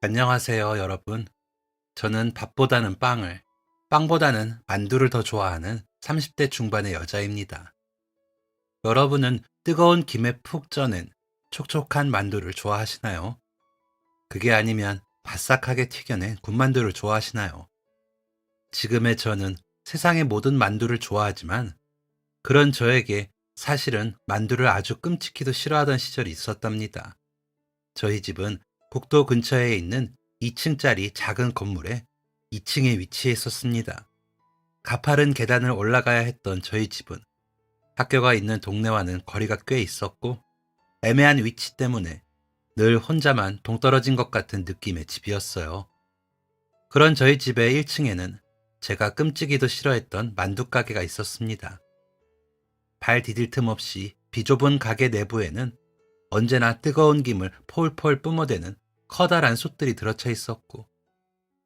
안녕하세요, 여러분. 저는 밥보다는 빵을, 빵보다는 만두를 더 좋아하는 30대 중반의 여자입니다. 여러분은 뜨거운 김에 푹 쪄낸 촉촉한 만두를 좋아하시나요? 그게 아니면 바싹하게 튀겨낸 군만두를 좋아하시나요? 지금의 저는 세상의 모든 만두를 좋아하지만 그런 저에게 사실은 만두를 아주 끔찍히도 싫어하던 시절이 있었답니다. 저희 집은 국도 근처에 있는 2층짜리 작은 건물에 2층에 위치해 있었습니다. 가파른 계단을 올라가야 했던 저희 집은 학교가 있는 동네와는 거리가 꽤 있었고 애매한 위치 때문에 늘 혼자만 동떨어진 것 같은 느낌의 집이었어요. 그런 저희 집의 1층에는 제가 끔찍이도 싫어했던 만두 가게가 있었습니다. 발 디딜 틈 없이 비좁은 가게 내부에는 언제나 뜨거운 김을 폴폴 뿜어대는 커다란 솥들이 들어차 있었고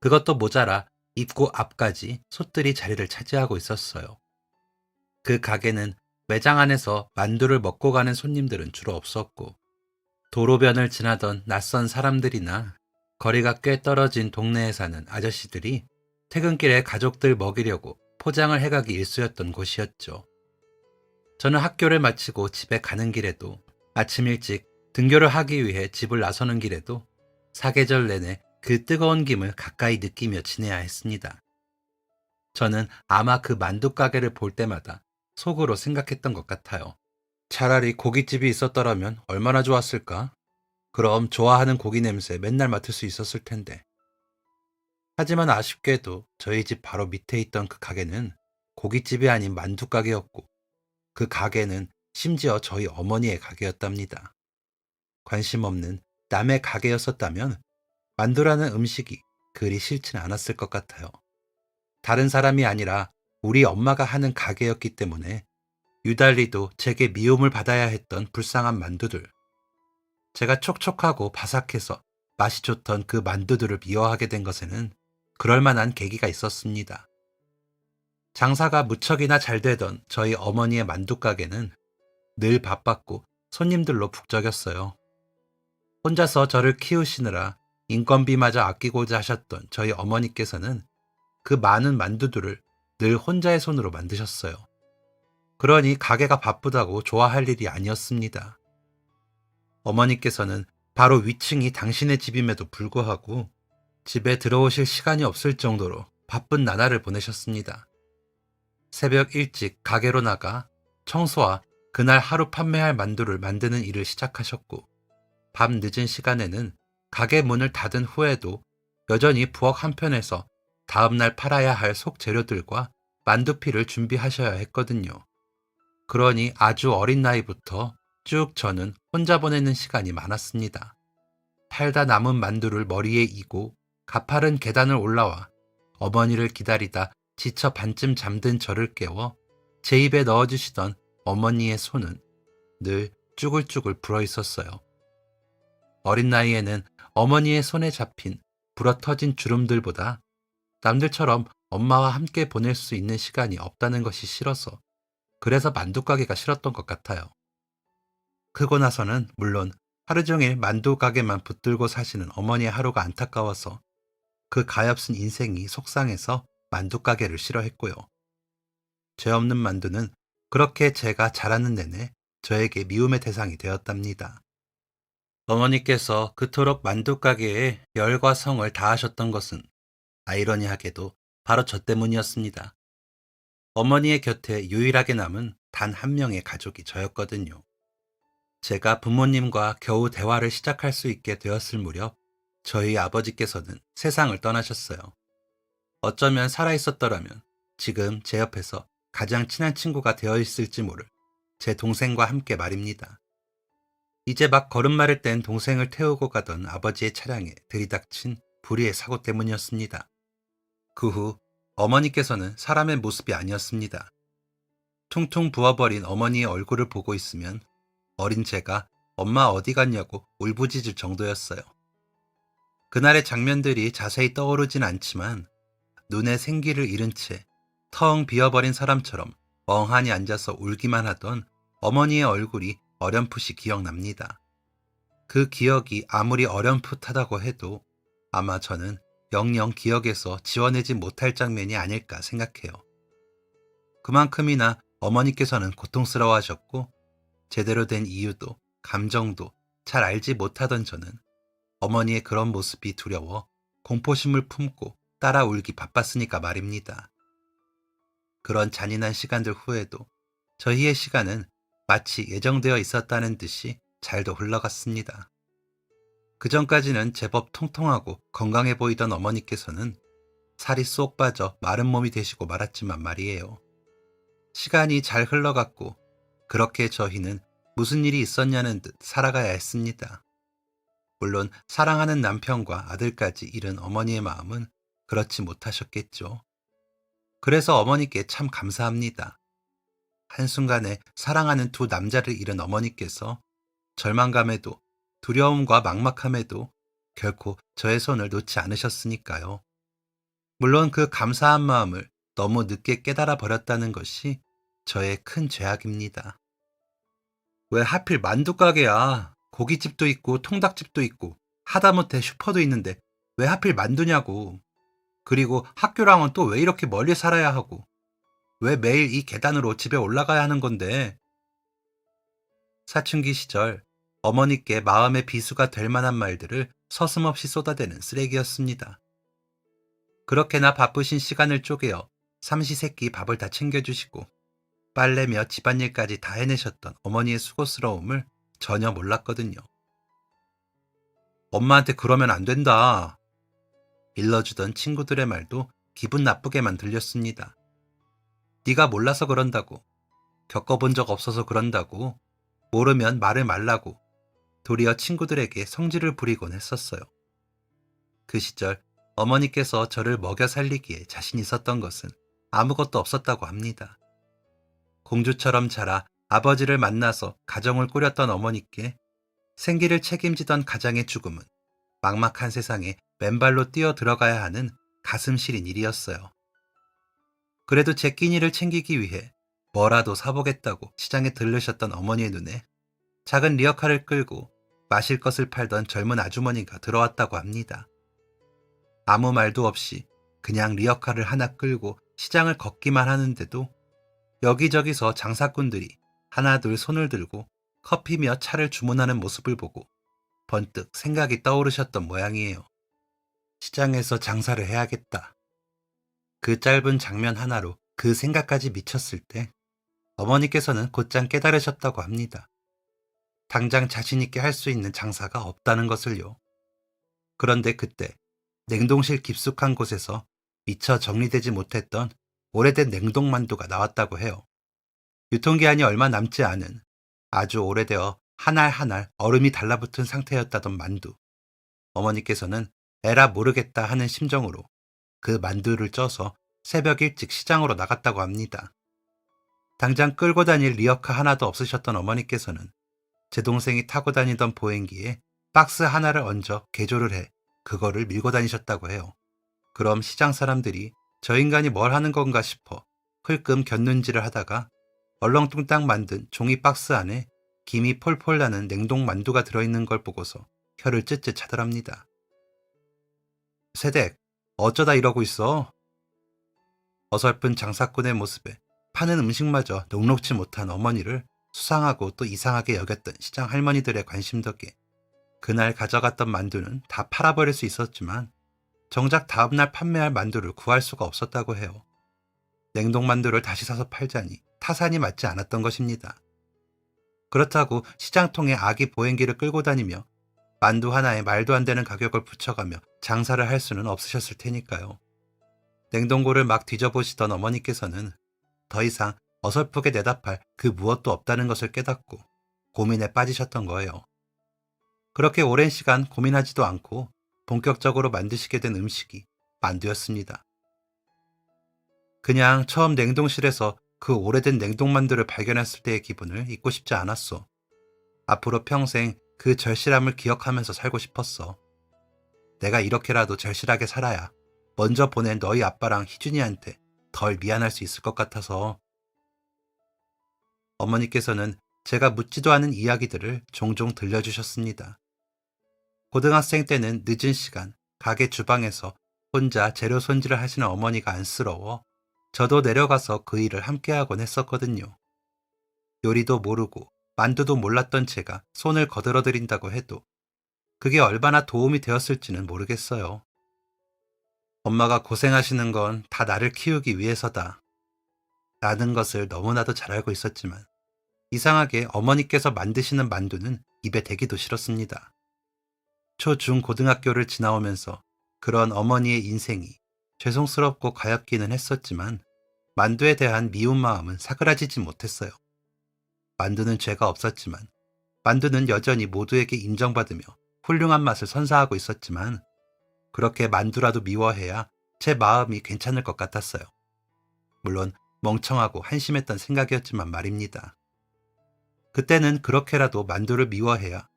그것도 모자라 입구 앞까지 솥들이 자리를 차지하고 있었어요. 그 가게는 매장 안에서 만두를 먹고 가는 손님들은 주로 없었고 도로변을 지나던 낯선 사람들이나 거리가 꽤 떨어진 동네에 사는 아저씨들이 퇴근길에 가족들 먹이려고 포장을 해가기 일쑤였던 곳이었죠. 저는 학교를 마치고 집에 가는 길에도 아침 일찍 등교를 하기 위해 집을 나서는 길에도 사계절 내내 그 뜨거운 김을 가까이 느끼며 지내야 했습니다. 저는 아마 그 만두 가게를 볼 때마다 속으로 생각했던 것 같아요. 차라리 고깃집이 있었더라면 얼마나 좋았을까? 그럼 좋아하는 고기 냄새 맨날 맡을 수 있었을 텐데. 하지만 아쉽게도 저희 집 바로 밑에 있던 그 가게는 고깃집이 아닌 만두 가게였고 그 가게는 심지어 저희 어머니의 가게였답니다. 관심 없는 남의 가게였었다면 만두라는 음식이 그리 싫진 않았을 것 같아요. 다른 사람이 아니라 우리 엄마가 하는 가게였기 때문에 유달리도 제게 미움을 받아야 했던 불쌍한 만두들. 제가 촉촉하고 바삭해서 맛이 좋던 그 만두들을 미워하게 된 것에는 그럴 만한 계기가 있었습니다. 장사가 무척이나 잘 되던 저희 어머니의 만두 가게는 늘 바빴고 손님들로 북적였어요. 혼자서 저를 키우시느라 인건비마저 아끼고자 하셨던 저희 어머니께서는 그 많은 만두들을 늘 혼자의 손으로 만드셨어요. 그러니 가게가 바쁘다고 좋아할 일이 아니었습니다. 어머니께서는 바로 위층이 당신의 집임에도 불구하고 집에 들어오실 시간이 없을 정도로 바쁜 나날을 보내셨습니다. 새벽 일찍 가게로 나가 청소와 그날 하루 판매할 만두를 만드는 일을 시작하셨고 밤 늦은 시간에는 가게 문을 닫은 후에도 여전히 부엌 한편에서 다음날 팔아야 할 속재료들과 만두피를 준비하셔야 했거든요. 그러니 아주 어린 나이부터 쭉 저는 혼자 보내는 시간이 많았습니다. 팔다 남은 만두를 머리에 이고 가파른 계단을 올라와 어머니를 기다리다 지쳐 반쯤 잠든 저를 깨워 제 입에 넣어주시던 어머니의 손은 늘 쭈글쭈글 불어 있었어요. 어린 나이에는 어머니의 손에 잡힌 불어터진 주름들보다 남들처럼 엄마와 함께 보낼 수 있는 시간이 없다는 것이 싫어서 그래서 만두 가게가 싫었던 것 같아요. 크고 나서는 물론 하루 종일 만두 가게만 붙들고 사시는 어머니의 하루가 안타까워서 그 가엾은 인생이 속상해서 만두 가게를 싫어했고요. 죄 없는 만두는 그렇게 제가 자라는 내내 저에게 미움의 대상이 되었답니다. 어머니께서 그토록 만두 가게에 열과 성을 다하셨던 것은 아이러니하게도 바로 저 때문이었습니다. 어머니의 곁에 유일하게 남은 단 한 명의 가족이 저였거든요. 제가 부모님과 겨우 대화를 시작할 수 있게 되었을 무렵 저희 아버지께서는 세상을 떠나셨어요. 어쩌면 살아있었더라면 지금 제 옆에서 가장 친한 친구가 되어 있을지 모를 제 동생과 함께 말입니다. 이제 막 걸음마를 뗀 동생을 태우고 가던 아버지의 차량에 들이닥친 불의의 사고 때문이었습니다. 그 후 어머니께서는 사람의 모습이 아니었습니다. 퉁퉁 부어버린 어머니의 얼굴을 보고 있으면 어린 제가 엄마 어디 갔냐고 울부짖을 정도였어요. 그날의 장면들이 자세히 떠오르진 않지만 눈에 생기를 잃은 채 텅 비어버린 사람처럼 멍하니 앉아서 울기만 하던 어머니의 얼굴이 어렴풋이 기억납니다. 그 기억이 아무리 어렴풋하다고 해도 아마 저는 영영 기억에서 지워내지 못할 장면이 아닐까 생각해요. 그만큼이나 어머니께서는 고통스러워하셨고 제대로 된 이유도 감정도 잘 알지 못하던 저는 어머니의 그런 모습이 두려워 공포심을 품고 따라 울기 바빴으니까 말입니다. 그런 잔인한 시간들 후에도 저희의 시간은 마치 예정되어 있었다는 듯이 잘도 흘러갔습니다. 그전까지는 제법 통통하고 건강해 보이던 어머니께서는 살이 쏙 빠져 마른 몸이 되시고 말았지만 말이에요. 시간이 잘 흘러갔고 그렇게 저희는 무슨 일이 있었냐는 듯 살아가야 했습니다. 물론 사랑하는 남편과 아들까지 잃은 어머니의 마음은 그렇지 못하셨겠죠. 그래서 어머니께 참 감사합니다. 한순간에 사랑하는 두 남자를 잃은 어머니께서 절망감에도 두려움과 막막함에도 결코 저의 손을 놓지 않으셨으니까요. 물론 그 감사한 마음을 너무 늦게 깨달아 버렸다는 것이 저의 큰 죄악입니다. 왜 하필 만두가게야? 고깃집도 있고 통닭집도 있고 하다못해 슈퍼도 있는데 왜 하필 만두냐고. 그리고 학교랑은 또 왜 이렇게 멀리 살아야 하고 왜 매일 이 계단으로 집에 올라가야 하는 건데. 사춘기 시절 어머니께 마음의 비수가 될 만한 말들을 서슴없이 쏟아대는 쓰레기였습니다. 그렇게나 바쁘신 시간을 쪼개어 삼시세끼 밥을 다 챙겨주시고 빨래며 집안일까지 다 해내셨던 어머니의 수고스러움을 전혀 몰랐거든요. 엄마한테 그러면 안 된다. 일러주던 친구들의 말도 기분 나쁘게만 들렸습니다. 네가 몰라서 그런다고, 겪어본 적 없어서 그런다고, 모르면 말을 말라고 도리어 친구들에게 성질을 부리곤 했었어요. 그 시절 어머니께서 저를 먹여 살리기에 자신 있었던 것은 아무것도 없었다고 합니다. 공주처럼 자라 아버지를 만나서 가정을 꾸렸던 어머니께 생기를 책임지던 가장의 죽음은 막막한 세상에 맨발로 뛰어 들어가야 하는 가슴 시린 일이었어요. 그래도 제 끼니를 챙기기 위해 뭐라도 사보겠다고 시장에 들르셨던 어머니의 눈에 작은 리어카를 끌고 마실 것을 팔던 젊은 아주머니가 들어왔다고 합니다. 아무 말도 없이 그냥 리어카를 하나 끌고 시장을 걷기만 하는데도 여기저기서 장사꾼들이 하나둘 손을 들고 커피며 차를 주문하는 모습을 보고 번뜩 생각이 떠오르셨던 모양이에요. 시장에서 장사를 해야겠다. 그 짧은 장면 하나로 그 생각까지 미쳤을 때 어머니께서는 곧장 깨달으셨다고 합니다. 당장 자신 있게 할 수 있는 장사가 없다는 것을요. 그런데 그때 냉동실 깊숙한 곳에서 미처 정리되지 못했던 오래된 냉동만두가 나왔다고 해요. 유통기한이 얼마 남지 않은 아주 오래되어 한 알 한 알 얼음이 달라붙은 상태였다던 만두. 어머니께서는 에라 모르겠다 하는 심정으로 그 만두를 쪄서 새벽 일찍 시장으로 나갔다고 합니다. 당장 끌고 다닐 리어카 하나도 없으셨던 어머니께서는 제 동생이 타고 다니던 보행기에 박스 하나를 얹어 개조를 해 그거를 밀고 다니셨다고 해요. 그럼 시장 사람들이 저 인간이 뭘 하는 건가 싶어 흘끔 곁눈질을 하다가 얼렁뚱땅 만든 종이 박스 안에 김이 폴폴 나는 냉동 만두가 들어있는 걸 보고서 혀를 쯧쯧 차더랍니다. 세댁, 어쩌다 이러고 있어? 어설픈 장사꾼의 모습에 파는 음식마저 녹록지 못한 어머니를 수상하고 또 이상하게 여겼던 시장 할머니들의 관심 덕에 그날 가져갔던 만두는 다 팔아버릴 수 있었지만 정작 다음날 판매할 만두를 구할 수가 없었다고 해요. 냉동 만두를 다시 사서 팔자니 타산이 맞지 않았던 것입니다. 그렇다고 시장통에 아기 보행기를 끌고 다니며 만두 하나에 말도 안 되는 가격을 붙여가며 장사를 할 수는 없으셨을 테니까요. 냉동고를 막 뒤져보시던 어머니께서는 더 이상 어설프게 내다팔 그 무엇도 없다는 것을 깨닫고 고민에 빠지셨던 거예요. 그렇게 오랜 시간 고민하지도 않고 본격적으로 만드시게 된 음식이 만두였습니다. 그냥 처음 냉동실에서 그 오래된 냉동만두를 발견했을 때의 기분을 잊고 싶지 않았어. 앞으로 평생 그 절실함을 기억하면서 살고 싶었어. 내가 이렇게라도 절실하게 살아야 먼저 보낸 너희 아빠랑 희준이한테 덜 미안할 수 있을 것 같아서. 어머니께서는 제가 묻지도 않은 이야기들을 종종 들려주셨습니다. 고등학생 때는 늦은 시간 가게 주방에서 혼자 재료 손질을 하시는 어머니가 안쓰러워 저도 내려가서 그 일을 함께하곤 했었거든요. 요리도 모르고 만두도 몰랐던 제가 손을 거들어드린다고 해도 그게 얼마나 도움이 되었을지는 모르겠어요. 엄마가 고생하시는 건 다 나를 키우기 위해서다. 라는 것을 너무나도 잘 알고 있었지만 이상하게 어머니께서 만드시는 만두는 입에 대기도 싫었습니다. 초, 중, 고등학교를 지나오면서 그런 어머니의 인생이 죄송스럽고 가엾기는 했었지만 만두에 대한 미운 마음은 사그라지지 못했어요. 만두는 죄가 없었지만 만두는 여전히 모두에게 인정받으며 훌륭한 맛을 선사하고 있었지만 그렇게 만두라도 미워해야 제 마음이 괜찮을 것 같았어요. 물론 멍청하고 한심했던 생각이었지만 말입니다. 그때는 그렇게라도 만두를 미워해야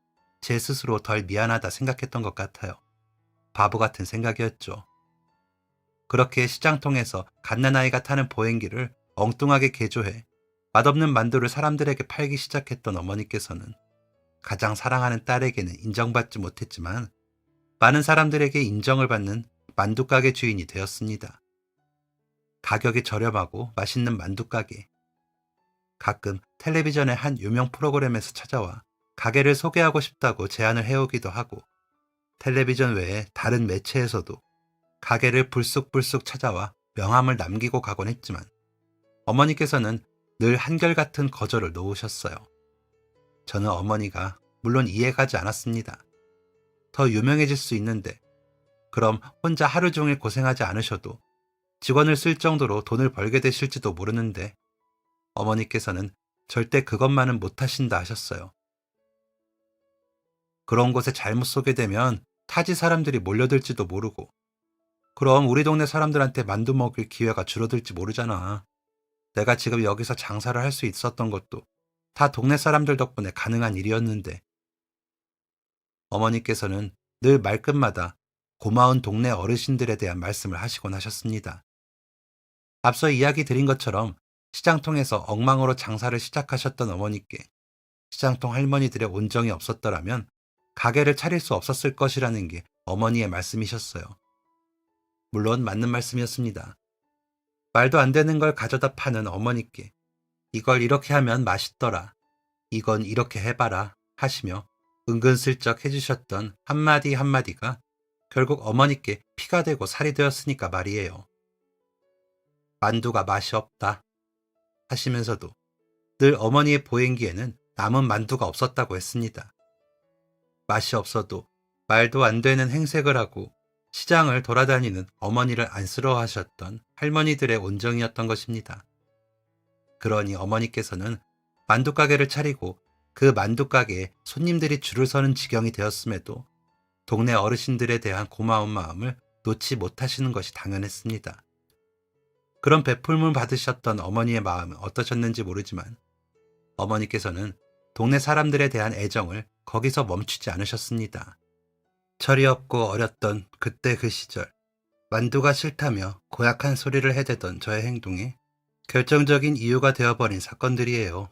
제 스스로 덜 미안하다 생각했던 것 같아요. 바보 같은 생각이었죠. 그렇게 시장통에서 갓난아이가 타는 보행기를 엉뚱하게 개조해 맛없는 만두를 사람들에게 팔기 시작했던 어머니께서는 가장 사랑하는 딸에게는 인정받지 못했지만 많은 사람들에게 인정을 받는 만두가게 주인이 되었습니다. 가격이 저렴하고 맛있는 만두가게. 가끔 텔레비전의 한 유명 프로그램에서 찾아와 가게를 소개하고 싶다고 제안을 해오기도 하고 텔레비전 외에 다른 매체에서도 가게를 불쑥불쑥 찾아와 명함을 남기고 가곤 했지만 어머니께서는 늘 한결같은 거절을 놓으셨어요. 저는 어머니가 물론 이해가지 않았습니다. 더 유명해질 수 있는데 그럼 혼자 하루 종일 고생하지 않으셔도 직원을 쓸 정도로 돈을 벌게 되실지도 모르는데 어머니께서는 절대 그것만은 못하신다 하셨어요. 그런 곳에 잘못 쏘게 되면 타지 사람들이 몰려들지도 모르고 그럼 우리 동네 사람들한테 만두 먹을 기회가 줄어들지 모르잖아. 내가 지금 여기서 장사를 할 수 있었던 것도 다 동네 사람들 덕분에 가능한 일이었는데 어머니께서는 늘 말끝마다 고마운 동네 어르신들에 대한 말씀을 하시곤 하셨습니다. 앞서 이야기 드린 것처럼 시장통에서 엉망으로 장사를 시작하셨던 어머니께 시장통 할머니들의 온정이 없었더라면 가게를 차릴 수 없었을 것이라는 게 어머니의 말씀이셨어요. 물론 맞는 말씀이었습니다. 말도 안 되는 걸 가져다 파는 어머니께 이걸 이렇게 하면 맛있더라. 이건 이렇게 해봐라 하시며 은근슬쩍 해주셨던 한마디 한마디가 결국 어머니께 피가 되고 살이 되었으니까 말이에요. 만두가 맛이 없다 하시면서도 늘 어머니의 보행기에는 남은 만두가 없었다고 했습니다. 맛이 없어도 말도 안 되는 행색을 하고 시장을 돌아다니는 어머니를 안쓰러워하셨던 할머니들의 온정이었던 것입니다. 그러니 어머니께서는 만두가게를 차리고 그 만두가게에 손님들이 줄을 서는 지경이 되었음에도 동네 어르신들에 대한 고마운 마음을 놓지 못하시는 것이 당연했습니다. 그런 베풀물 받으셨던 어머니의 마음은 어떠셨는지 모르지만 어머니께서는 동네 사람들에 대한 애정을 거기서 멈추지 않으셨습니다. 철이 없고 어렸던 그때 그 시절, 만두가 싫다며 고약한 소리를 해대던 저의 행동에 결정적인 이유가 되어버린 사건들이에요.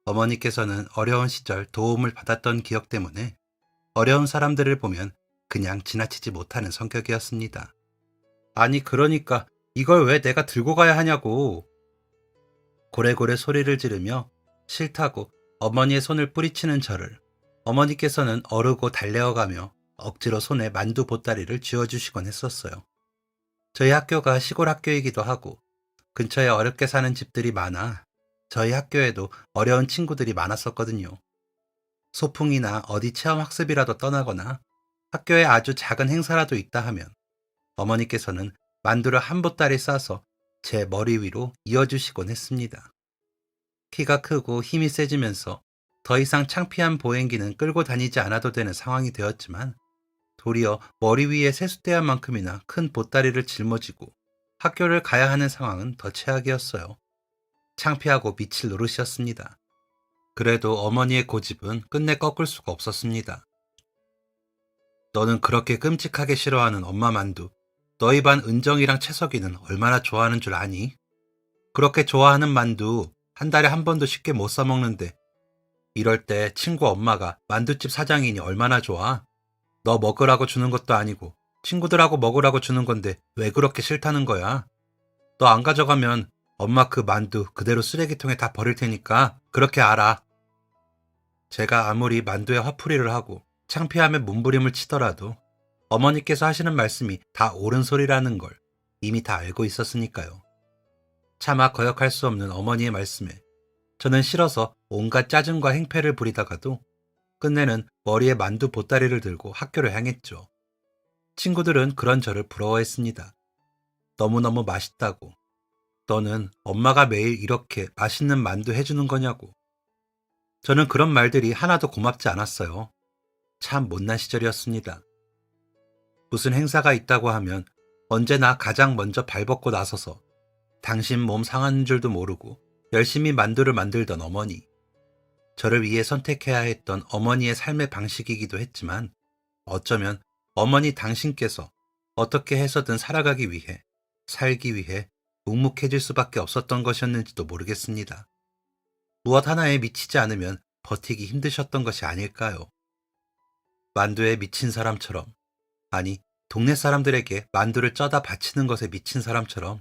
어머니께서는 어려운 시절 도움을 받았던 기억 때문에 어려운 사람들을 보면 그냥 지나치지 못하는 성격이었습니다. 아니 그러니까 이걸 왜 내가 들고 가야 하냐고. 고래고래 소리를 지르며 싫다고 어머니의 손을 뿌리치는 저를 어머니께서는 어르고 달래어가며 억지로 손에 만두 보따리를 쥐어주시곤 했었어요. 저희 학교가 시골 학교이기도 하고 근처에 어렵게 사는 집들이 많아 저희 학교에도 어려운 친구들이 많았었거든요. 소풍이나 어디 체험학습이라도 떠나거나 학교에 아주 작은 행사라도 있다 하면 어머니께서는 만두를 한 보따리 싸서 제 머리 위로 이어주시곤 했습니다. 키가 크고 힘이 세지면서 더 이상 창피한 보행기는 끌고 다니지 않아도 되는 상황이 되었지만 도리어 머리 위에 세숫대야만큼이나 큰 보따리를 짊어지고 학교를 가야 하는 상황은 더 최악이었어요. 창피하고 미칠 노릇이었습니다. 그래도 어머니의 고집은 끝내 꺾을 수가 없었습니다. 너는 그렇게 끔찍하게 싫어하는 엄마 만두, 너희 반 은정이랑 채석이는 얼마나 좋아하는 줄 아니? 그렇게 좋아하는 만두 한 달에 한 번도 쉽게 못 사 먹는데 이럴 때 친구 엄마가 만두집 사장이니 얼마나 좋아? 너 먹으라고 주는 것도 아니고 친구들하고 먹으라고 주는 건데 왜 그렇게 싫다는 거야? 너 안 가져가면 엄마 그 만두 그대로 쓰레기통에 다 버릴 테니까 그렇게 알아. 제가 아무리 만두에 화풀이를 하고 창피함에 몸부림을 치더라도 어머니께서 하시는 말씀이 다 옳은 소리라는 걸 이미 다 알고 있었으니까요. 차마 거역할 수 없는 어머니의 말씀에 저는 싫어서 온갖 짜증과 행패를 부리다가도 끝내는 머리에 만두 보따리를 들고 학교를 향했죠. 친구들은 그런 저를 부러워했습니다. 너무너무 맛있다고. 너는 엄마가 매일 이렇게 맛있는 만두 해주는 거냐고. 저는 그런 말들이 하나도 고맙지 않았어요. 참 못난 시절이었습니다. 무슨 행사가 있다고 하면 언제나 가장 먼저 발벗고 나서서 당신 몸 상하는 줄도 모르고 열심히 만두를 만들던 어머니. 저를 위해 선택해야 했던 어머니의 삶의 방식이기도 했지만 어쩌면 어머니 당신께서 어떻게 해서든 살아가기 위해, 살기 위해 묵묵해질 수밖에 없었던 것이었는지도 모르겠습니다. 무엇 하나에 미치지 않으면 버티기 힘드셨던 것이 아닐까요? 만두에 미친 사람처럼, 아니, 동네 사람들에게 만두를 쪄다 바치는 것에 미친 사람처럼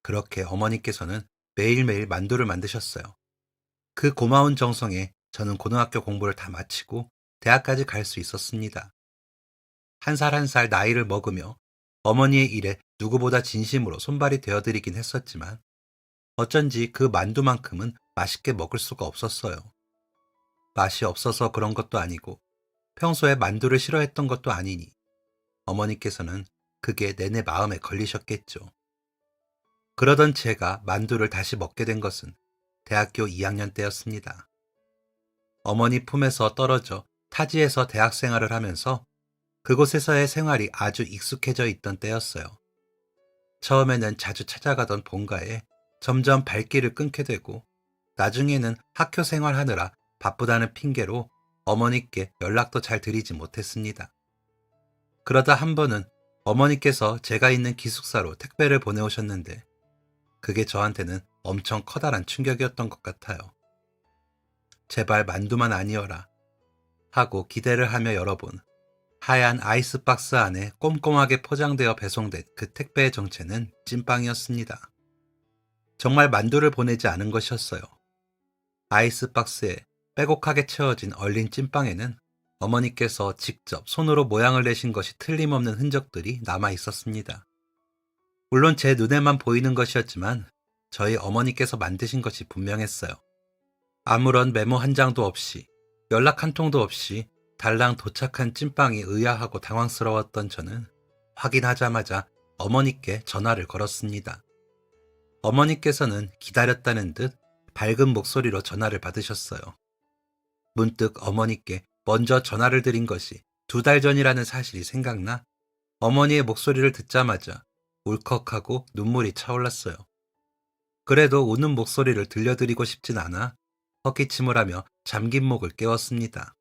그렇게 어머니께서는 매일매일 만두를 만드셨어요. 그 고마운 정성에 저는 고등학교 공부를 다 마치고 대학까지 갈 수 있었습니다. 한 살 한 살 나이를 먹으며 어머니의 일에 누구보다 진심으로 손발이 되어드리긴 했었지만 어쩐지 그 만두만큼은 맛있게 먹을 수가 없었어요. 맛이 없어서 그런 것도 아니고 평소에 만두를 싫어했던 것도 아니니 어머니께서는 그게 내내 마음에 걸리셨겠죠. 그러던 제가 만두를 다시 먹게 된 것은 대학교 2학년 때였습니다. 어머니 품에서 떨어져 타지에서 대학 생활을 하면서 그곳에서의 생활이 아주 익숙해져 있던 때였어요. 처음에는 자주 찾아가던 본가에 점점 발길을 끊게 되고 나중에는 학교 생활하느라 바쁘다는 핑계로 어머니께 연락도 잘 드리지 못했습니다. 그러다 한 번은 어머니께서 제가 있는 기숙사로 택배를 보내오셨는데 그게 저한테는 엄청 커다란 충격이었던 것 같아요. 제발 만두만 아니어라 하고 기대를 하며 열어본 하얀 아이스박스 안에 꼼꼼하게 포장되어 배송된 그 택배의 정체는 찐빵이었습니다. 정말 만두를 보내지 않은 것이었어요. 아이스박스에 빼곡하게 채워진 얼린 찐빵에는 어머니께서 직접 손으로 모양을 내신 것이 틀림없는 흔적들이 남아 있었습니다. 물론 제 눈에만 보이는 것이었지만 저희 어머니께서 만드신 것이 분명했어요. 아무런 메모 한 장도 없이 연락 한 통도 없이 달랑 도착한 찐빵이 의아하고 당황스러웠던 저는 확인하자마자 어머니께 전화를 걸었습니다. 어머니께서는 기다렸다는 듯 밝은 목소리로 전화를 받으셨어요. 문득 어머니께 먼저 전화를 드린 것이 2달 전이라는 사실이 생각나 어머니의 목소리를 듣자마자 울컥하고 눈물이 차올랐어요. 그래도 우는 목소리를 들려드리고 싶진 않아 헛기침을 하며 잠긴 목을 깨웠습니다.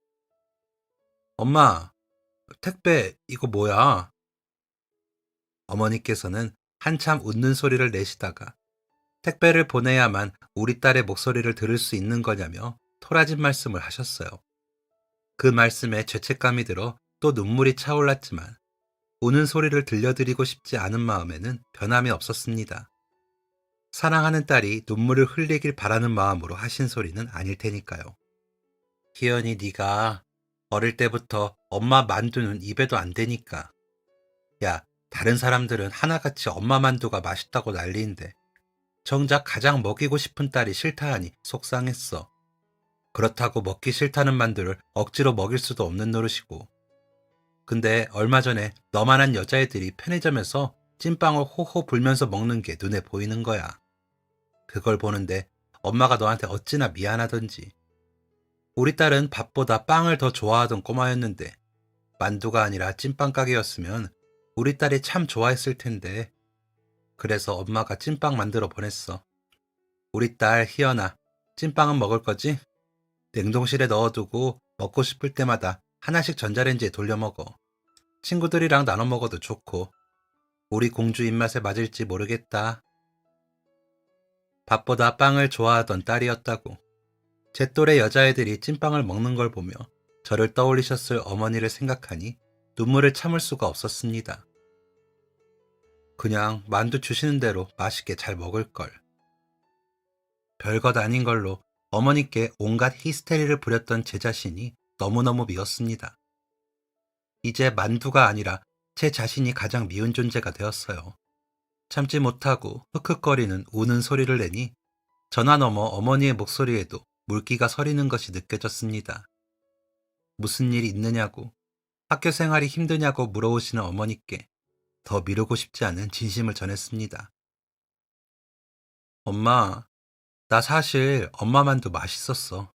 엄마, 택배 이거 뭐야? 어머니께서는 한참 웃는 소리를 내시다가 택배를 보내야만 우리 딸의 목소리를 들을 수 있는 거냐며 토라진 말씀을 하셨어요. 그 말씀에 죄책감이 들어 또 눈물이 차올랐지만 우는 소리를 들려드리고 싶지 않은 마음에는 변함이 없었습니다. 사랑하는 딸이 눈물을 흘리길 바라는 마음으로 하신 소리는 아닐 테니까요. 희연이 네가 어릴 때부터 엄마 만두는 입에도 안 대니까. 야, 다른 사람들은 하나같이 엄마 만두가 맛있다고 난리인데 정작 가장 먹이고 싶은 딸이 싫다 하니 속상했어. 그렇다고 먹기 싫다는 만두를 억지로 먹일 수도 없는 노릇이고. 근데 얼마 전에 너만한 여자애들이 편의점에서 찐빵을 호호 불면서 먹는 게 눈에 보이는 거야. 그걸 보는데 엄마가 너한테 어찌나 미안하던지. 우리 딸은 밥보다 빵을 더 좋아하던 꼬마였는데 만두가 아니라 찐빵 가게였으면 우리 딸이 참 좋아했을 텐데. 그래서 엄마가 찐빵 만들어 보냈어. 우리 딸 희연아, 찐빵은 먹을 거지? 냉동실에 넣어두고 먹고 싶을 때마다 하나씩 전자레인지에 돌려 먹어. 친구들이랑 나눠 먹어도 좋고. 우리 공주 입맛에 맞을지 모르겠다. 밥보다 빵을 좋아하던 딸이었다고. 제 또래 여자애들이 찐빵을 먹는 걸 보며 저를 떠올리셨을 어머니를 생각하니 눈물을 참을 수가 없었습니다. 그냥 만두 주시는 대로 맛있게 잘 먹을 걸. 별것 아닌 걸로 어머니께 온갖 히스테리를 부렸던 제 자신이 너무너무 미웠습니다. 이제 만두가 아니라 제 자신이 가장 미운 존재가 되었어요. 참지 못하고 흑흑거리는 우는 소리를 내니 전화 너머 어머니의 목소리에도 물기가 서리는 것이 느껴졌습니다. 무슨 일이 있느냐고, 학교 생활이 힘드냐고 물어오시는 어머니께 더 미루고 싶지 않은 진심을 전했습니다. 엄마, 나 사실 엄마 만두 맛있었어.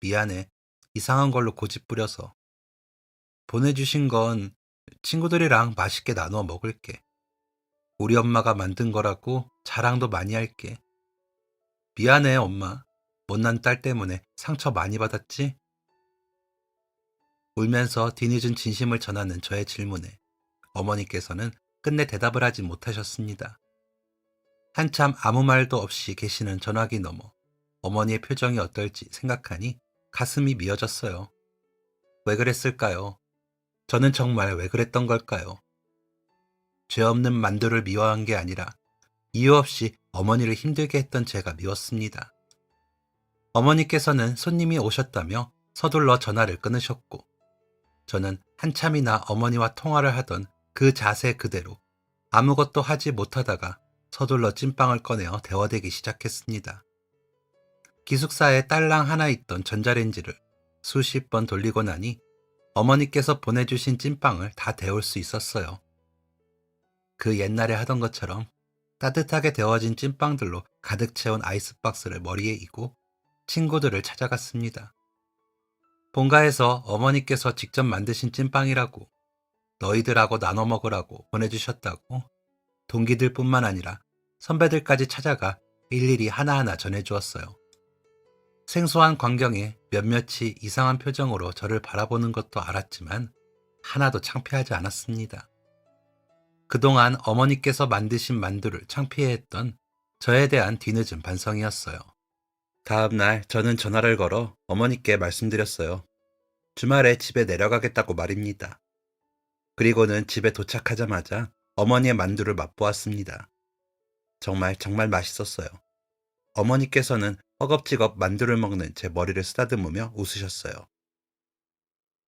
미안해. 이상한 걸로 고집 부려서. 보내주신 건 친구들이랑 맛있게 나누어 먹을게. 우리 엄마가 만든 거라고 자랑도 많이 할게. 미안해, 엄마. 못난 딸 때문에 상처 많이 받았지? 울면서 뒤늦은 진심을 전하는 저의 질문에 어머니께서는 끝내 대답을 하지 못하셨습니다. 한참 아무 말도 없이 계시는 전화기 너머 어머니의 표정이 어떨지 생각하니 가슴이 미어졌어요. 왜 그랬을까요? 저는 정말 왜 그랬던 걸까요? 죄 없는 만두를 미워한 게 아니라 이유 없이 어머니를 힘들게 했던 제가 미웠습니다. 어머니께서는 손님이 오셨다며 서둘러 전화를 끊으셨고 저는 한참이나 어머니와 통화를 하던 그 자세 그대로 아무것도 하지 못하다가 서둘러 찐빵을 꺼내어 데워대기 시작했습니다. 기숙사에 딸랑 하나 있던 전자레인지를 수십 번 돌리고 나니 어머니께서 보내주신 찐빵을 다 데울 수 있었어요. 그 옛날에 하던 것처럼 따뜻하게 데워진 찐빵들로 가득 채운 아이스박스를 머리에 이고 친구들을 찾아갔습니다. 본가에서 어머니께서 직접 만드신 찐빵이라고 너희들하고 나눠 먹으라고 보내주셨다고 동기들뿐만 아니라 선배들까지 찾아가 일일이 하나하나 전해주었어요. 생소한 광경에 몇몇이 이상한 표정으로 저를 바라보는 것도 알았지만 하나도 창피하지 않았습니다. 그동안 어머니께서 만드신 만두를 창피해했던 저에 대한 뒤늦은 반성이었어요. 다음 날 저는 전화를 걸어 어머니께 말씀드렸어요. 주말에 집에 내려가겠다고 말입니다. 그리고는 집에 도착하자마자 어머니의 만두를 맛보았습니다. 정말 맛있었어요. 어머니께서는 허겁지겁 만두를 먹는 제 머리를 쓰다듬으며 웃으셨어요.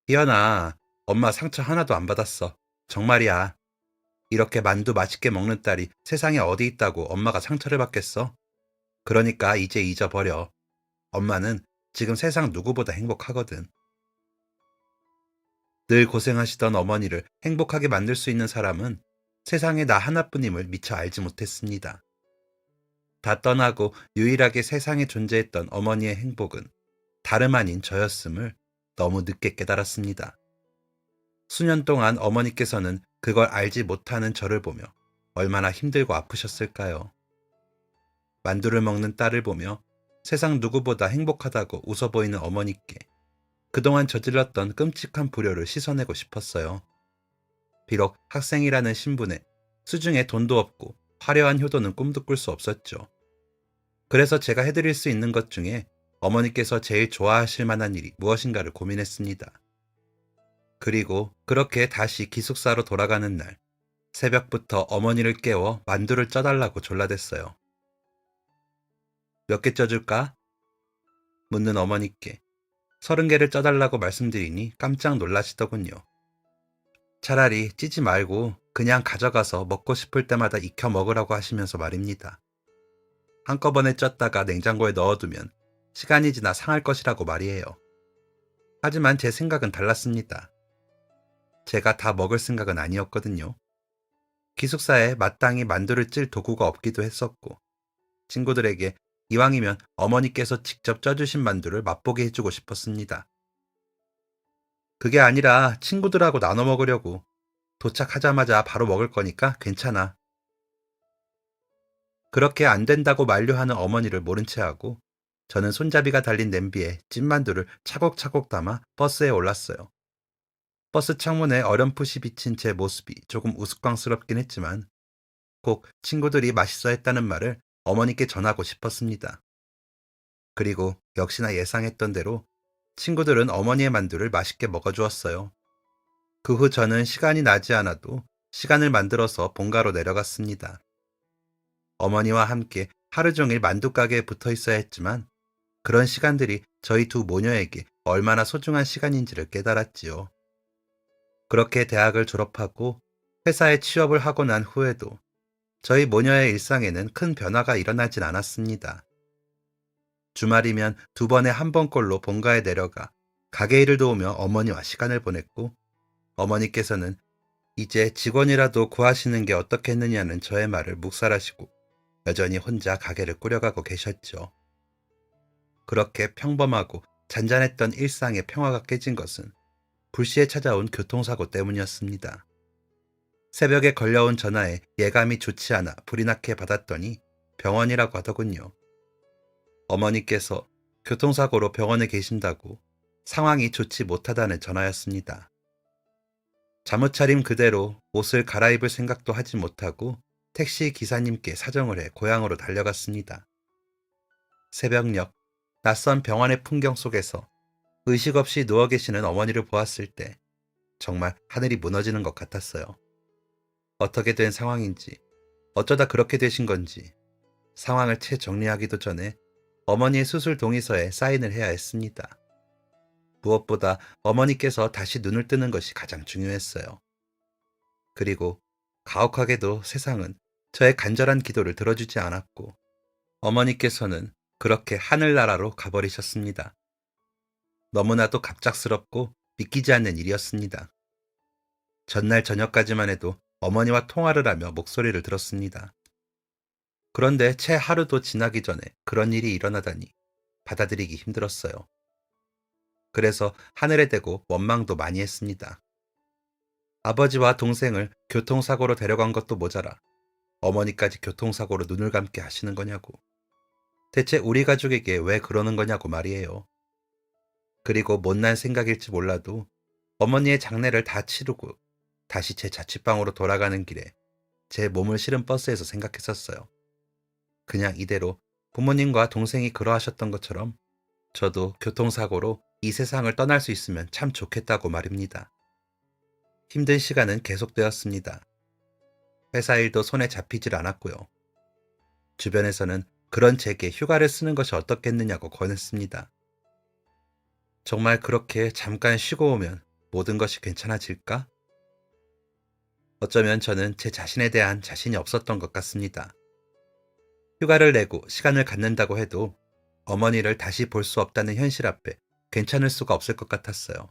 희연아, 엄마 상처 하나도 안 받았어. 정말이야. 이렇게 만두 맛있게 먹는 딸이 세상에 어디 있다고 엄마가 상처를 받겠어? 그러니까 이제 잊어버려. 엄마는 지금 세상 누구보다 행복하거든. 늘 고생하시던 어머니를 행복하게 만들 수 있는 사람은 세상에 나 하나뿐임을 미처 알지 못했습니다. 다 떠나고 유일하게 세상에 존재했던 어머니의 행복은 다름 아닌 저였음을 너무 늦게 깨달았습니다. 수년 동안 어머니께서는 그걸 알지 못하는 저를 보며 얼마나 힘들고 아프셨을까요? 만두를 먹는 딸을 보며 세상 누구보다 행복하다고 웃어 보이는 어머니께 그동안 저질렀던 끔찍한 불효를 씻어내고 싶었어요. 비록 학생이라는 신분에 수중에 돈도 없고 화려한 효도는 꿈도 꿀 수 없었죠. 그래서 제가 해드릴 수 있는 것 중에 어머니께서 제일 좋아하실 만한 일이 무엇인가를 고민했습니다. 그리고 그렇게 다시 기숙사로 돌아가는 날, 새벽부터 어머니를 깨워 만두를 쪄달라고 졸라댔어요. 몇 개 쪄줄까? 묻는 어머니께 30개를 쪄달라고 말씀드리니 깜짝 놀라시더군요. 차라리 찌지 말고 그냥 가져가서 먹고 싶을 때마다 익혀 먹으라고 하시면서 말입니다. 한꺼번에 쪘다가 냉장고에 넣어두면 시간이 지나 상할 것이라고 말이에요. 하지만 제 생각은 달랐습니다. 제가 다 먹을 생각은 아니었거든요. 기숙사에 마땅히 만두를 찔 도구가 없기도 했었고 친구들에게 이왕이면 어머니께서 직접 쪄주신 만두를 맛보게 해주고 싶었습니다. 그게 아니라 친구들하고 나눠 먹으려고. 도착하자마자 바로 먹을 거니까 괜찮아. 그렇게 안 된다고 만류하는 어머니를 모른 채 하고 저는 손잡이가 달린 냄비에 찐만두를 차곡차곡 담아 버스에 올랐어요. 버스 창문에 어렴풋이 비친 제 모습이 조금 우스꽝스럽긴 했지만 꼭 친구들이 맛있어 했다는 말을 어머니께 전하고 싶었습니다. 그리고 역시나 예상했던 대로 친구들은 어머니의 만두를 맛있게 먹어주었어요. 그 후 저는 시간이 나지 않아도 시간을 만들어서 본가로 내려갔습니다. 어머니와 함께 하루 종일 만두 가게에 붙어 있어야 했지만 그런 시간들이 저희 두 모녀에게 얼마나 소중한 시간인지를 깨달았지요. 그렇게 대학을 졸업하고 회사에 취업을 하고 난 후에도 저희 모녀의 일상에는 큰 변화가 일어나진 않았습니다. 주말이면 두 번에 한 번꼴로 본가에 내려가 가게 일을 도우며 어머니와 시간을 보냈고, 어머니께서는 이제 직원이라도 구하시는 게 어떻겠느냐는 저의 말을 묵살하시고 여전히 혼자 가게를 꾸려가고 계셨죠. 그렇게 평범하고 잔잔했던 일상의 평화가 깨진 것은 불시에 찾아온 교통사고 때문이었습니다. 새벽에 걸려온 전화에 예감이 좋지 않아 불이 나게 받았더니 병원이라고 하더군요. 어머니께서 교통사고로 병원에 계신다고 상황이 좋지 못하다는 전화였습니다. 잠옷 차림 그대로 옷을 갈아입을 생각도 하지 못하고 택시 기사님께 사정을 해 고향으로 달려갔습니다. 새벽녘 낯선 병원의 풍경 속에서 의식 없이 누워 계시는 어머니를 보았을 때 정말 하늘이 무너지는 것 같았어요. 어떻게 된 상황인지, 어쩌다 그렇게 되신 건지 상황을 채 정리하기도 전에 어머니의 수술 동의서에 사인을 해야 했습니다. 무엇보다 어머니께서 다시 눈을 뜨는 것이 가장 중요했어요. 그리고 가혹하게도 세상은 저의 간절한 기도를 들어주지 않았고 어머니께서는 그렇게 하늘나라로 가버리셨습니다. 너무나도 갑작스럽고 믿기지 않는 일이었습니다. 전날 저녁까지만 해도 어머니와 통화를 하며 목소리를 들었습니다. 그런데 채 하루도 지나기 전에 그런 일이 일어나다니 받아들이기 힘들었어요. 그래서 하늘에 대고 원망도 많이 했습니다. 아버지와 동생을 교통사고로 데려간 것도 모자라 어머니까지 교통사고로 눈을 감게 하시는 거냐고. 대체 우리 가족에게 왜 그러는 거냐고 말이에요. 그리고 못난 생각일지 몰라도 어머니의 장례를 다 치르고 다시 제 자취방으로 돌아가는 길에 제 몸을 실은 버스에서 생각했었어요. 그냥 이대로 부모님과 동생이 그러하셨던 것처럼 저도 교통사고로 이 세상을 떠날 수 있으면 참 좋겠다고 말입니다. 힘든 시간은 계속되었습니다. 회사 일도 손에 잡히질 않았고요. 주변에서는 그런 제게 휴가를 쓰는 것이 어떻겠느냐고 권했습니다. 정말 그렇게 잠깐 쉬고 오면 모든 것이 괜찮아질까? 어쩌면 저는 제 자신에 대한 자신이 없었던 것 같습니다. 휴가를 내고 시간을 갖는다고 해도 어머니를 다시 볼 수 없다는 현실 앞에 괜찮을 수가 없을 것 같았어요.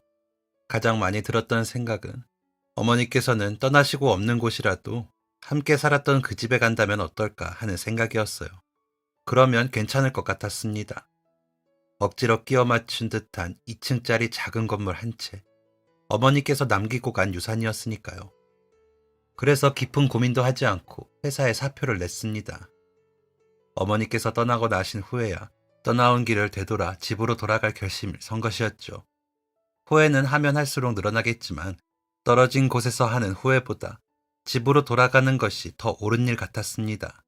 가장 많이 들었던 생각은 어머니께서는 떠나시고 없는 곳이라도 함께 살았던 그 집에 간다면 어떨까 하는 생각이었어요. 그러면 괜찮을 것 같았습니다. 억지로 끼워 맞춘 듯한 2층짜리 작은 건물 한 채. 어머니께서 남기고 간 유산이었으니까요. 그래서 깊은 고민도 하지 않고 회사에 사표를 냈습니다. 어머니께서 떠나고 나신 후에야 떠나온 길을 되돌아 집으로 돌아갈 결심을 선 것이었죠. 후회는 하면 할수록 늘어나겠지만 떨어진 곳에서 하는 후회보다 집으로 돌아가는 것이 더 옳은 일 같았습니다.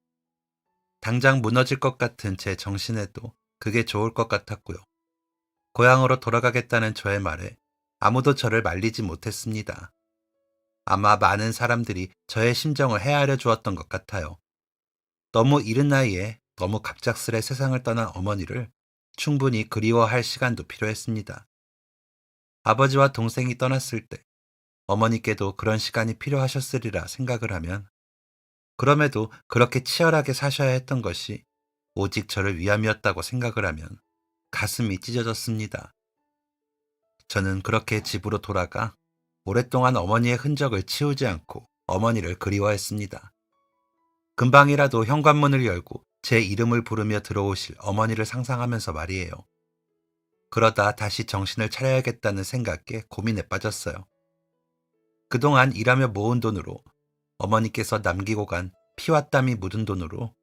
당장 무너질 것 같은 제 정신에도 그게 좋을 것 같았고요. 고향으로 돌아가겠다는 저의 말에 아무도 저를 말리지 못했습니다. 아마 많은 사람들이 저의 심정을 헤아려 주었던 것 같아요. 너무 이른 나이에 너무 갑작스레 세상을 떠난 어머니를 충분히 그리워할 시간도 필요했습니다. 아버지와 동생이 떠났을 때 어머니께도 그런 시간이 필요하셨으리라 생각을 하면, 그럼에도 그렇게 치열하게 사셔야 했던 것이 오직 저를 위함이었다고 생각을 하면 가슴이 찢어졌습니다. 저는 그렇게 집으로 돌아가 오랫동안 어머니의 흔적을 치우지 않고 어머니를 그리워했습니다. 금방이라도 현관문을 열고 제 이름을 부르며 들어오실 어머니를 상상하면서 말이에요. 그러다 다시 정신을 차려야겠다는 생각에 고민에 빠졌어요. 그동안 일하며 모은 돈으로, 어머니께서 남기고 간 피와 땀이 묻은 돈으로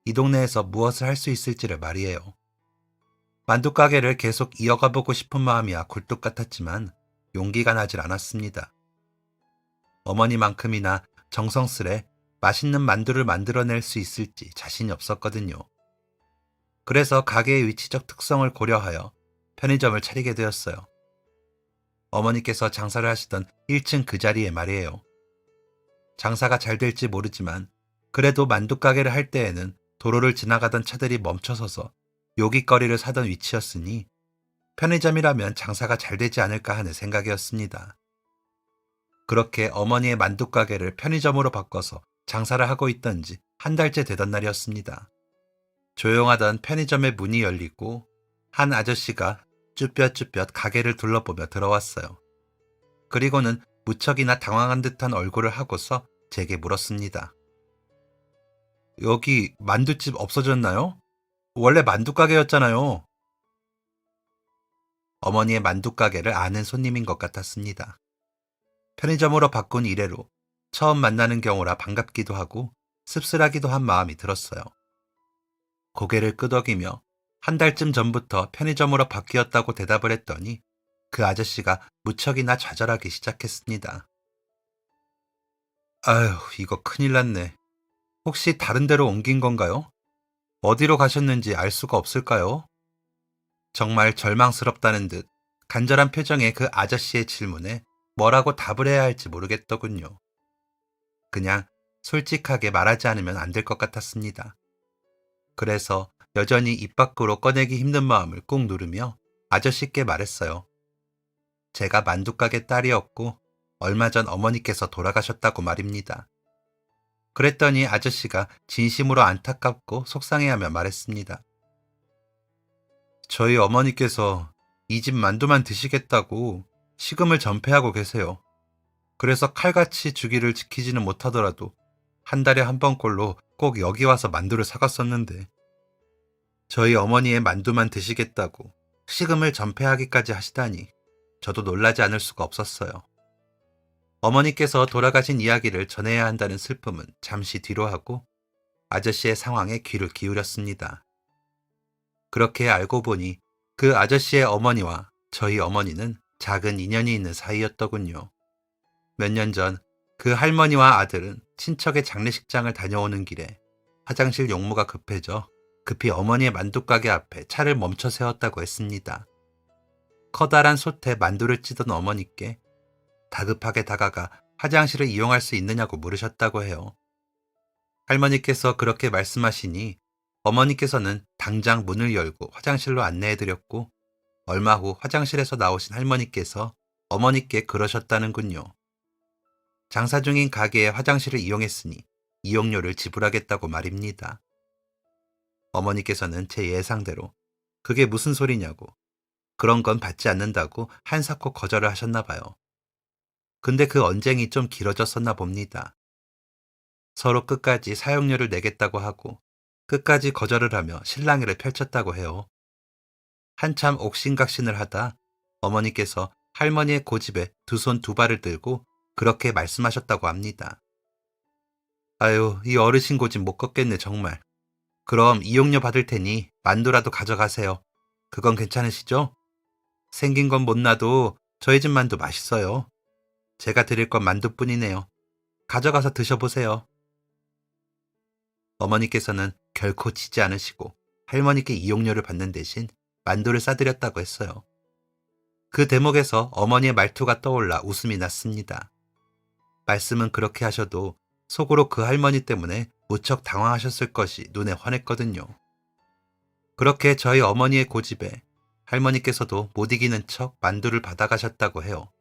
이 동네에서 무엇을 할 수 있을지를 말이에요. 만두 가게를 계속 이어가 보고 싶은 마음이야 굴뚝 같았지만 용기가 나질 않았습니다. 어머니만큼이나 정성스레 맛있는 만두를 만들어낼 수 있을지 자신이 없었거든요. 그래서 가게의 위치적 특성을 고려하여 편의점을 차리게 되었어요. 어머니께서 장사를 하시던 1층 그 자리에 말이에요. 장사가 잘 될지 모르지만 그래도 만두가게를 할 때에는 도로를 지나가던 차들이 멈춰서서 요깃거리를 사던 위치였으니 편의점이라면 장사가 잘 되지 않을까 하는 생각이었습니다. 그렇게 어머니의 만두가게를 편의점으로 바꿔서 장사를 하고 있던 지 한 달째 되던 날이었습니다. 조용하던 편의점의 문이 열리고 한 아저씨가 쭈뼛쭈뼛 가게를 둘러보며 들어왔어요. 그리고는 무척이나 당황한 듯한 얼굴을 하고서 제게 물었습니다. 여기 만두집 없어졌나요? 원래 만두가게였잖아요. 어머니의 만두가게를 아는 손님인 것 같았습니다. 편의점으로 바꾼 이래로 처음 만나는 경우라 반갑기도 하고 씁쓸하기도 한 마음이 들었어요. 고개를 끄덕이며 한 달쯤 전부터 편의점으로 바뀌었다고 대답을 했더니 그 아저씨가 무척이나 좌절하기 시작했습니다. 아휴, 이거 큰일 났네. 혹시 다른 데로 옮긴 건가요? 어디로 가셨는지 알 수가 없을까요? 정말 절망스럽다는 듯 간절한 표정의 그 아저씨의 질문에 뭐라고 답을 해야 할지 모르겠더군요. 그냥 솔직하게 말하지 않으면 안 될 것 같았습니다. 그래서 여전히 입 밖으로 꺼내기 힘든 마음을 꾹 누르며 아저씨께 말했어요. 제가 만두가게 딸이었고 얼마 전 어머니께서 돌아가셨다고 말입니다. 그랬더니 아저씨가 진심으로 안타깝고 속상해하며 말했습니다. 저희 어머니께서 이 집 만두만 드시겠다고 식음을 전폐하고 계세요. 그래서 칼같이 주기를 지키지는 못하더라도 한 달에 한 번꼴로 꼭 여기 와서 만두를 사갔었는데 저희 어머니의 만두만 드시겠다고 식음을 전폐하기까지 하시다니 저도 놀라지 않을 수가 없었어요. 어머니께서 돌아가신 이야기를 전해야 한다는 슬픔은 잠시 뒤로 하고 아저씨의 상황에 귀를 기울였습니다. 그렇게 알고 보니 그 아저씨의 어머니와 저희 어머니는 작은 인연이 있는 사이였더군요. 몇 년 전 그 할머니와 아들은 친척의 장례식장을 다녀오는 길에 화장실 용무가 급해져 급히 어머니의 만두가게 앞에 차를 멈춰 세웠다고 했습니다. 커다란 솥에 만두를 찌던 어머니께 다급하게 다가가 화장실을 이용할 수 있느냐고 물으셨다고 해요. 할머니께서 그렇게 말씀하시니 어머니께서는 당장 문을 열고 화장실로 안내해드렸고 얼마 후 화장실에서 나오신 할머니께서 어머니께 그러셨다는군요. 장사 중인 가게의 화장실을 이용했으니 이용료를 지불하겠다고 말입니다. 어머니께서는 제 예상대로 그게 무슨 소리냐고 그런 건 받지 않는다고 한사코 거절을 하셨나 봐요. 근데 그 언쟁이 좀 길어졌었나 봅니다. 서로 끝까지 사용료를 내겠다고 하고 끝까지 거절을 하며 실랑이를 펼쳤다고 해요. 한참 옥신각신을 하다 어머니께서 할머니의 고집에 두 손 두 발을 들고 그렇게 말씀하셨다고 합니다. 아유, 이 어르신 고집 못 걷겠네 정말. 그럼 이용료 받을 테니 만두라도 가져가세요. 그건 괜찮으시죠? 생긴 건 못나도 저희 집 만두 맛있어요. 제가 드릴 건 만두뿐이네요. 가져가서 드셔보세요. 어머니께서는 결코 지지 않으시고 할머니께 이용료를 받는 대신 만두를 싸드렸다고 했어요. 그 대목에서 어머니의 말투가 떠올라 웃음이 났습니다. 말씀은 그렇게 하셔도 속으로 그 할머니 때문에 무척 당황하셨을 것이 눈에 환했거든요. 그렇게 저희 어머니의 고집에 할머니께서도 못 이기는 척 만두를 받아가셨다고 해요.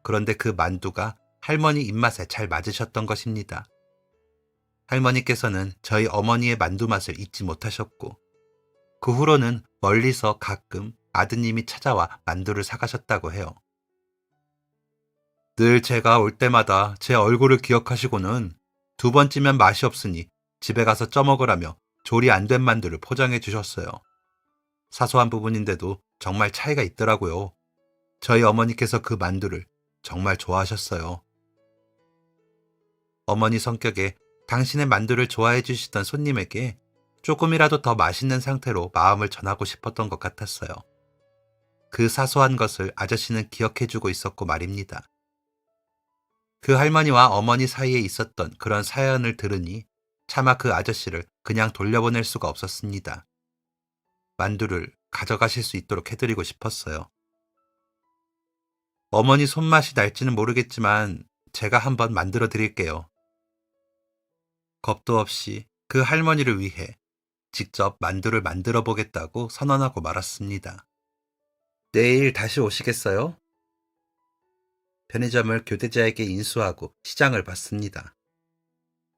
그런데 그 만두가 할머니 입맛에 잘 맞으셨던 것입니다. 할머니께서는 저희 어머니의 만두 맛을 잊지 못하셨고 그 후로는 멀리서 가끔 아드님이 찾아와 만두를 사가셨다고 해요. 늘 제가 올 때마다 제 얼굴을 기억하시고는 두 번쯤면 맛이 없으니 집에 가서 쪄먹으라며 조리 안 된 만두를 포장해 주셨어요. 사소한 부분인데도 정말 차이가 있더라고요. 저희 어머니께서 그 만두를 정말 좋아하셨어요. 어머니 성격에 당신의 만두를 좋아해 주시던 손님에게 조금이라도 더 맛있는 상태로 마음을 전하고 싶었던 것 같았어요. 그 사소한 것을 아저씨는 기억해 주고 있었고 말입니다. 그 할머니와 어머니 사이에 있었던 그런 사연을 들으니 차마 그 아저씨를 그냥 돌려보낼 수가 없었습니다. 만두를 가져가실 수 있도록 해드리고 싶었어요. 어머니 손맛이 날지는 모르겠지만 제가 한번 만들어 드릴게요. 겁도 없이 그 할머니를 위해 직접 만두를 만들어 보겠다고 선언하고 말았습니다. 내일 다시 오시겠어요? 편의점을 교대자에게 인수하고 시장을 봤습니다.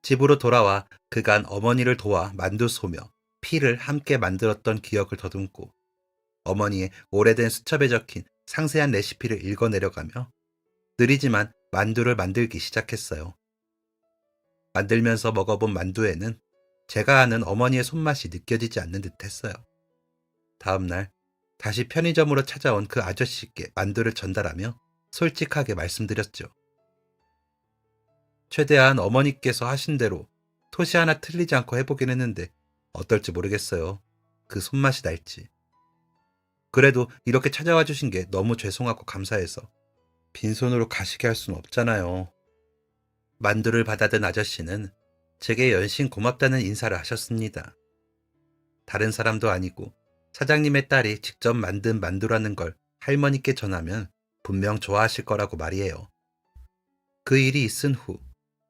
집으로 돌아와 그간 어머니를 도와 만두 소며 피를 함께 만들었던 기억을 더듬고 어머니의 오래된 수첩에 적힌 상세한 레시피를 읽어내려가며 느리지만 만두를 만들기 시작했어요. 만들면서 먹어본 만두에는 제가 아는 어머니의 손맛이 느껴지지 않는 듯 했어요. 다음날 다시 편의점으로 찾아온 그 아저씨께 만두를 전달하며 솔직하게 말씀드렸죠. 최대한 어머니께서 하신 대로 토시 하나 틀리지 않고 해보긴 했는데 어떨지 모르겠어요. 그 손맛이 날지. 그래도 이렇게 찾아와 주신 게 너무 죄송하고 감사해서 빈손으로 가시게 할 수는 없잖아요. 만두를 받아든 아저씨는 제게 연신 고맙다는 인사를 하셨습니다. 다른 사람도 아니고 사장님의 딸이 직접 만든 만두라는 걸 할머니께 전하면 분명 좋아하실 거라고 말이에요. 그 일이 있은 후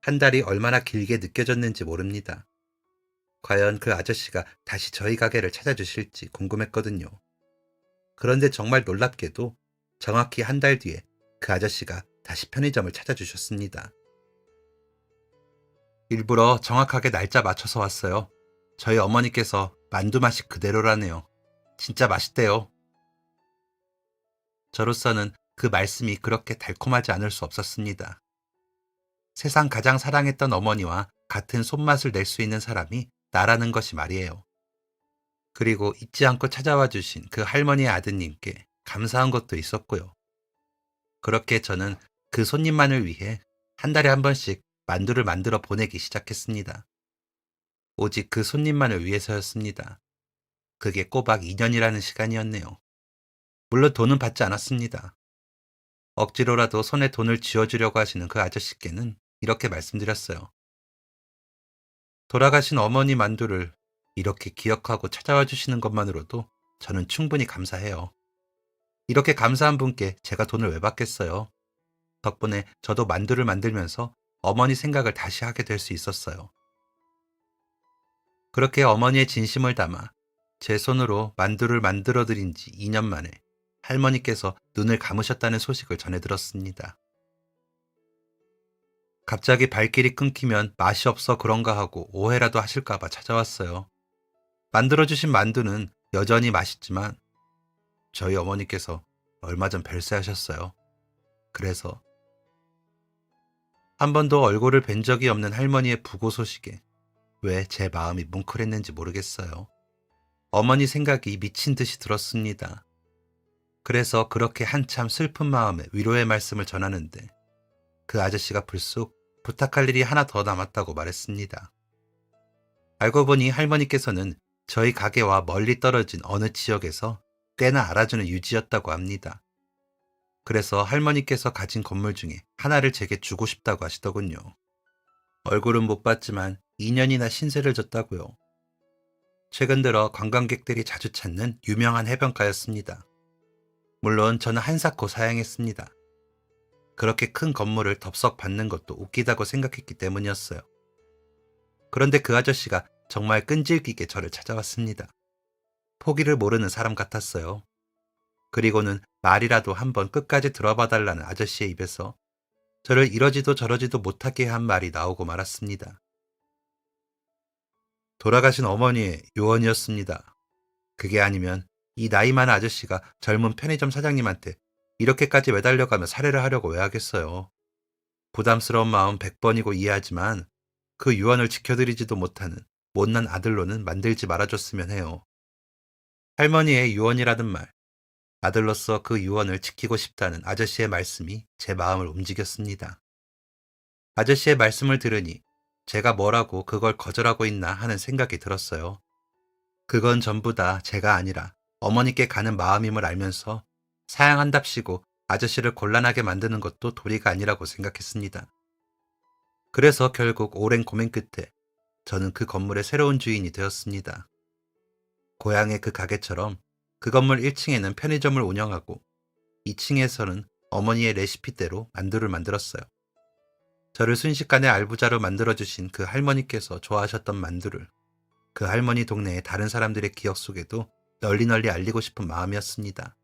한 달이 얼마나 길게 느껴졌는지 모릅니다. 과연 그 아저씨가 다시 저희 가게를 찾아주실지 궁금했거든요. 그런데 정말 놀랍게도 정확히 한 달 뒤에 그 아저씨가 다시 편의점을 찾아주셨습니다. 일부러 정확하게 날짜 맞춰서 왔어요. 저희 어머니께서 만두 맛이 그대로라네요. 진짜 맛있대요. 저로서는 그 말씀이 그렇게 달콤하지 않을 수 없었습니다. 세상 가장 사랑했던 어머니와 같은 손맛을 낼 수 있는 사람이 나라는 것이 말이에요. 그리고 잊지 않고 찾아와 주신 그 할머니의 아드님께 감사한 것도 있었고요. 그렇게 저는 그 손님만을 위해 한 달에 한 번씩 만두를 만들어 보내기 시작했습니다. 오직 그 손님만을 위해서였습니다. 그게 꼬박 2년이라는 시간이었네요. 물론 돈은 받지 않았습니다. 억지로라도 손에 돈을 쥐어주려고 하시는 그 아저씨께는 이렇게 말씀드렸어요. 돌아가신 어머니 만두를 이렇게 기억하고 찾아와 주시는 것만으로도 저는 충분히 감사해요. 이렇게 감사한 분께 제가 돈을 왜 받겠어요? 덕분에 저도 만두를 만들면서 어머니 생각을 다시 하게 될 수 있었어요. 그렇게 어머니의 진심을 담아 제 손으로 만두를 만들어 드린 지 2년 만에 할머니께서 눈을 감으셨다는 소식을 전해 들었습니다. 갑자기 발길이 끊기면 맛이 없어 그런가 하고 오해라도 하실까봐 찾아왔어요. 만들어주신 만두는 여전히 맛있지만 저희 어머니께서 얼마 전 별세하셨어요. 그래서 한 번도 얼굴을 뵌 적이 없는 할머니의 부고 소식에 왜 제 마음이 뭉클했는지 모르겠어요. 어머니 생각이 미친 듯이 들었습니다. 그래서 그렇게 한참 슬픈 마음에 위로의 말씀을 전하는데 그 아저씨가 불쑥 부탁할 일이 하나 더 남았다고 말했습니다. 알고 보니 할머니께서는 저희 가게와 멀리 떨어진 어느 지역에서 꽤나 알아주는 유지였다고 합니다. 그래서 할머니께서 가진 건물 중에 하나를 제게 주고 싶다고 하시더군요. 얼굴은 못 봤지만 2년이나 신세를 졌다고요. 최근 들어 관광객들이 자주 찾는 유명한 해변가였습니다. 물론 저는 한사코 사양했습니다. 그렇게 큰 건물을 덥석 받는 것도 웃기다고 생각했기 때문이었어요. 그런데 그 아저씨가 정말 끈질기게 저를 찾아왔습니다. 포기를 모르는 사람 같았어요. 그리고는 말이라도 한번 끝까지 들어봐 달라는 아저씨의 입에서 저를 이러지도 저러지도 못하게 한 말이 나오고 말았습니다. 돌아가신 어머니의 유언이었습니다. 그게 아니면 이 나이 많은 아저씨가 젊은 편의점 사장님한테 이렇게까지 매달려가며 살해를 하려고 왜 하겠어요. 부담스러운 마음 100번이고 이해하지만 그 유언을 지켜드리지도 못하는 못난 아들로는 만들지 말아줬으면 해요. 할머니의 유언이라는 말, 아들로서 그 유언을 지키고 싶다는 아저씨의 말씀이 제 마음을 움직였습니다. 아저씨의 말씀을 들으니 제가 뭐라고 그걸 거절하고 있나 하는 생각이 들었어요. 그건 전부 다 제가 아니라 어머니께 가는 마음임을 알면서 사양한답시고 아저씨를 곤란하게 만드는 것도 도리가 아니라고 생각했습니다. 그래서 결국 오랜 고민 끝에 저는 그 건물의 새로운 주인이 되었습니다. 고향의 그 가게처럼 그 건물 1층에는 편의점을 운영하고 2층에서는 어머니의 레시피대로 만두를 만들었어요. 저를 순식간에 알부자로 만들어주신 그 할머니께서 좋아하셨던 만두를 그 할머니 동네의 다른 사람들의 기억 속에도 널리 알리고 싶은 마음이었습니다.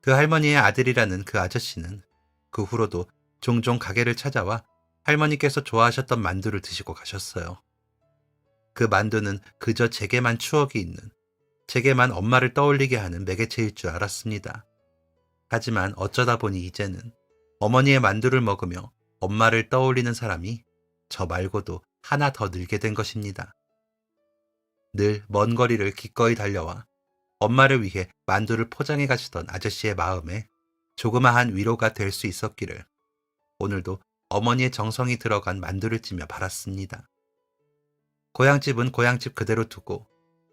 그 할머니의 아들이라는 그 아저씨는 그 후로도 종종 가게를 찾아와 할머니께서 좋아하셨던 만두를 드시고 가셨어요. 그 만두는 그저 제게만 추억이 있는, 제게만 엄마를 떠올리게 하는 매개체일 줄 알았습니다. 하지만 어쩌다 보니 이제는 어머니의 만두를 먹으며 엄마를 떠올리는 사람이 저 말고도 하나 더 늘게 된 것입니다. 늘 먼 거리를 기꺼이 달려와 엄마를 위해 만두를 포장해 가시던 아저씨의 마음에 조그마한 위로가 될 수 있었기를 오늘도 어머니의 정성이 들어간 만두를 찌며 바랐습니다. 고향집은 고향집 그대로 두고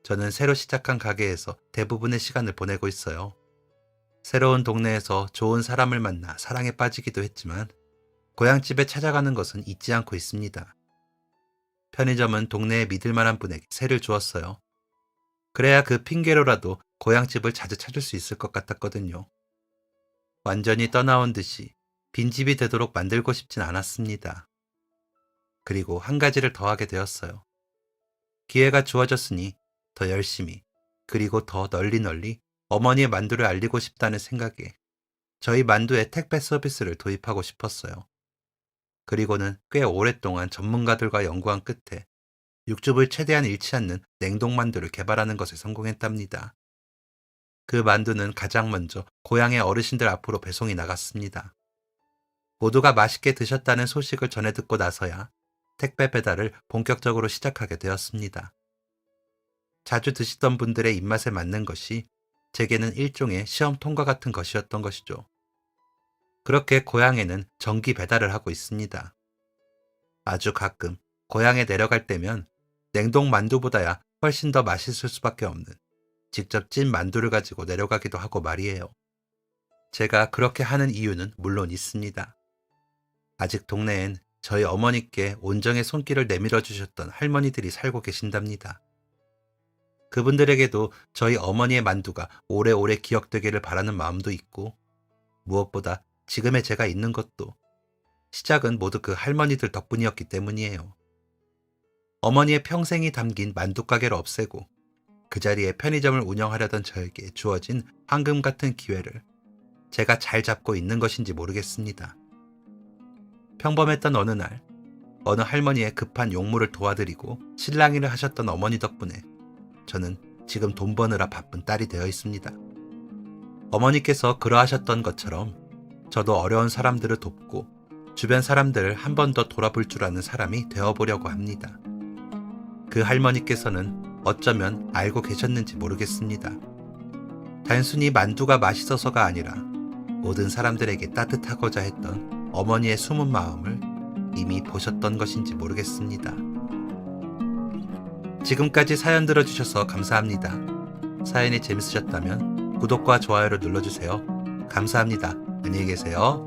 저는 새로 시작한 가게에서 대부분의 시간을 보내고 있어요. 새로운 동네에서 좋은 사람을 만나 사랑에 빠지기도 했지만 고향집에 찾아가는 것은 잊지 않고 있습니다. 편의점은 동네에 믿을 만한 분에게 세를 주었어요. 그래야 그 핑계로라도 고향집을 자주 찾을 수 있을 것 같았거든요. 완전히 떠나온 듯이 빈집이 되도록 만들고 싶진 않았습니다. 그리고 한 가지를 더 하게 되었어요. 기회가 주어졌으니 더 열심히 그리고 더 널리 어머니의 만두를 알리고 싶다는 생각에 저희 만두에 택배 서비스를 도입하고 싶었어요. 그리고는 꽤 오랫동안 전문가들과 연구한 끝에 육즙을 최대한 잃지 않는 냉동만두를 개발하는 것에 성공했답니다. 그 만두는 가장 먼저 고향의 어르신들 앞으로 배송이 나갔습니다. 모두가 맛있게 드셨다는 소식을 전해 듣고 나서야 택배 배달을 본격적으로 시작하게 되었습니다. 자주 드시던 분들의 입맛에 맞는 것이 제게는 일종의 시험 통과 같은 것이었던 것이죠. 그렇게 고향에는 정기 배달을 하고 있습니다. 아주 가끔 고향에 내려갈 때면 냉동 만두보다야 훨씬 더 맛있을 수밖에 없는 직접 찐 만두를 가지고 내려가기도 하고 말이에요. 제가 그렇게 하는 이유는 물론 있습니다. 아직 동네엔 저희 어머니께 온정의 손길을 내밀어 주셨던 할머니들이 살고 계신답니다. 그분들에게도 저희 어머니의 만두가 오래오래 기억되기를 바라는 마음도 있고 무엇보다 지금의 제가 있는 것도 시작은 모두 그 할머니들 덕분이었기 때문이에요. 어머니의 평생이 담긴 만두가게를 없애고 그 자리에 편의점을 운영하려던 저에게 주어진 황금 같은 기회를 제가 잘 잡고 있는 것인지 모르겠습니다. 평범했던 어느 날, 어느 할머니의 급한 용무를 도와드리고 실랑이를 하셨던 어머니 덕분에 저는 지금 돈 버느라 바쁜 딸이 되어 있습니다. 어머니께서 그러하셨던 것처럼 저도 어려운 사람들을 돕고 주변 사람들을 한 번 더 돌아볼 줄 아는 사람이 되어보려고 합니다. 그 할머니께서는 어쩌면 알고 계셨는지 모르겠습니다. 단순히 만두가 맛있어서가 아니라 모든 사람들에게 따뜻하고자 했던 어머니의 숨은 마음을 이미 보셨던 것인지 모르겠습니다. 지금까지 사연 들어주셔서 감사합니다. 사연이 재밌으셨다면 구독과 좋아요를 눌러주세요. 감사합니다. 안녕히 계세요.